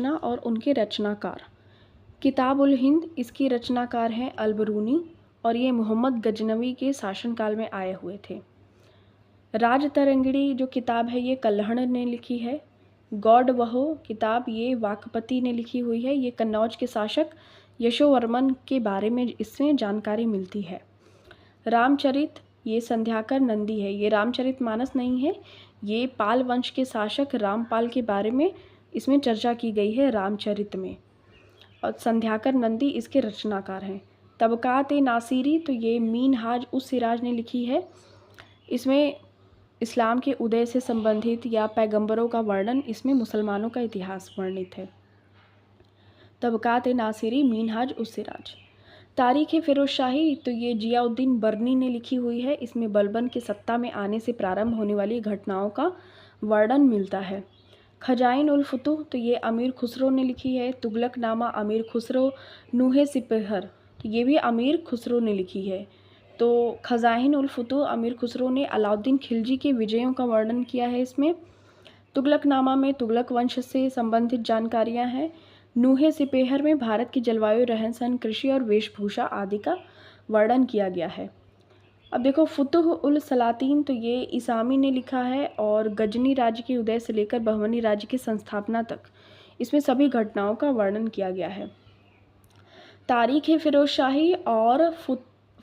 रचना और उनके रचनाकार। किताब उल हिंद, इसकी रचनाकार हैं अल-बरूनी और ये मोहम्मद गजनवी के शासनकाल में आए हुए थे। राजतरंगिणी जो किताब है ये कल्हड़ ने लिखी है। गौड़ वहो किताब ये वाकपति ने लिखी हुई है। ये कन्नौज के शासक यशोवर्मन के बारे में इसमें जानकारी मिलती है। रामचरित ये संध्याकर नंदी है। ये रामचरितमानस नहीं है, ये पाल वंश के शासक रामपाल के बारे में इसमें चर्चा की गई है रामचरित में, और संध्याकर नंदी इसके रचनाकार हैं। तबकात-ए-नासिरी तो ये मीनहाज उस सिराज ने लिखी है। इसमें इस्लाम के उदय से संबंधित या पैगंबरों का वर्णन, इसमें मुसलमानों का इतिहास वर्णित है। तबकात-ए-नासिरी मीनहाज उस सिराज। तारीख़-ए-फ़िरोज़शाही तो ये ज़ियाउद्दीन बर्नी ने लिखी हुई है। इसमें बलबन के सत्ता में आने से प्रारंभ होने वाली घटनाओं का वर्णन मिलता है। खज़ाइन-उल-फ़ुतूह तो ये अमीर खुसरो ने लिखी है। तुगलकनामा अमीर खुसरो नूहे-सिपहर तो ये भी अमीर खुसरो ने लिखी है। तो खज़ाइन-उल-फ़ुतूह अमीर खुसरो ने अलाउद्दीन खिलजी के विजयों का वर्णन किया है इसमें। तुगलकनामा में तुगलक वंश से संबंधित जानकारियाँ हैं। नूहे-सिपेहर में भारत की जलवायु, रहन-सहन, कृषि और वेशभूषा आदि का वर्णन किया गया है। अब देखो फ़ुतुह-उल-सलातीन तो ये इसामी ने लिखा है और गजनी राज्य के उदय से लेकर बहमनी राज्य की संस्थापना तक इसमें सभी घटनाओं का वर्णन किया गया है। तारीख़-ए-फ़िरोज़शाही और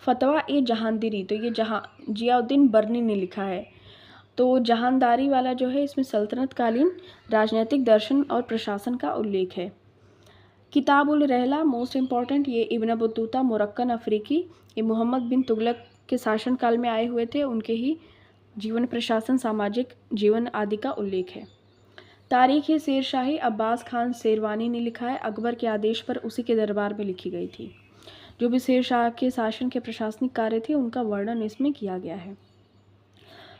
फ़तवा-ए-जहांदीरी तो ये ज़ियाउद्दीन बर्नी ने लिखा है। तो जहांदारी वाला जो है इसमें सल्तनतकालीन राजनैतिक दर्शन और प्रशासन का उल्लेख है। किताब-उल-रहला मोस्ट इम्पॉर्टेंट, ये इब्न बतूता मोरक्कन अफ्रीकी, ये मोहम्मद बिन तुगलक के शासनकाल में आए हुए थे। उनके ही जीवन, प्रशासन, सामाजिक जीवन आदि का उल्लेख है। तारीख़-ए-शेरशाही अब्बास खान शेरवानी ने लिखा है। अकबर के आदेश पर उसी के दरबार में लिखी गई थी। जो भी शेर शाह के शासन के प्रशासनिक कार्य थे उनका वर्णन इसमें किया गया है।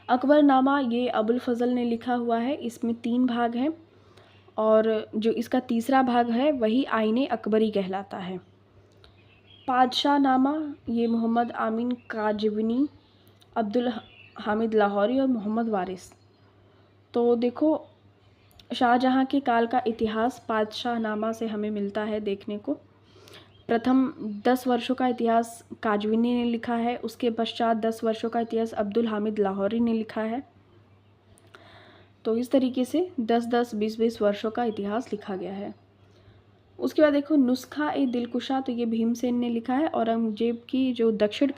अकबरनामा ये अबुल फ़ज़ल ने लिखा हुआ है। इसमें 3 भाग हैं और जो इसका तीसरा भाग है वही आईने अकबरी कहलाता है। पादशाहनामा ये मोहम्मद आमीन काज़विनी, अब्दुल हामिद लाहौरी और मोहम्मद वारिस। तो देखो शाहजहाँ के काल का इतिहास पादशाहनामा से हमें मिलता है देखने को। प्रथम 10 वर्षों का इतिहास काज़विनी ने लिखा है। उसके पश्चात 10 वर्षों का इतिहास अब्दुल हामिद लाहौरी ने लिखा है। तो इस तरीके से 10-10, 20-20 वर्षों का इतिहास लिखा गया है। उसके बाद देखो नुस्खा-ए-दिलकुशा तो ये भीमसेन ने लिखा है। औरंगजेब की जो दक्षिण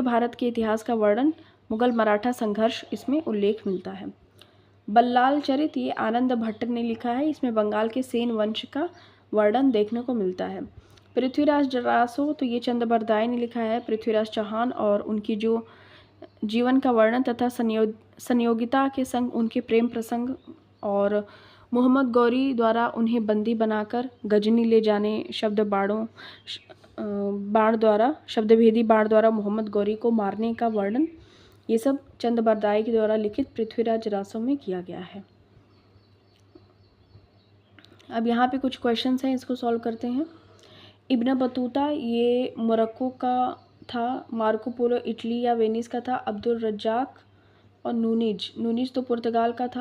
भारत के इतिहास का वर्णन, मुगल मराठा संघर्ष, इसमें उल्लेख मिलता है। बल्लाल चरित ये आनंद भट्ट ने लिखा है। इसमें बंगाल के सेन वंश का वर्णन देखने को मिलता है। पृथ्वीराज रासो तो ये चंद्रबरदाई ने लिखा है। पृथ्वीराज चौहान और उनकी जो जीवन का वर्णन तथा संयोगिता के संग उनके प्रेम प्रसंग, और मोहम्मद गौरी द्वारा उन्हें बंदी बनाकर गजनी ले जाने, शब्दभेदी बाण द्वारा मोहम्मद गौरी को मारने का वर्णन, ये सब चंद्रबरदाई के द्वारा लिखित पृथ्वीराज रासो में किया गया है। अब यहाँ पे कुछ क्वेश्चंस हैं, इसको सॉल्व करते हैं। इब्न बतूता ये मोरक्को का था। मार्को पोलो इटली या वेनिस का था। अब्दुल रज्जाक और नूनिज तो पुर्तगाल का था।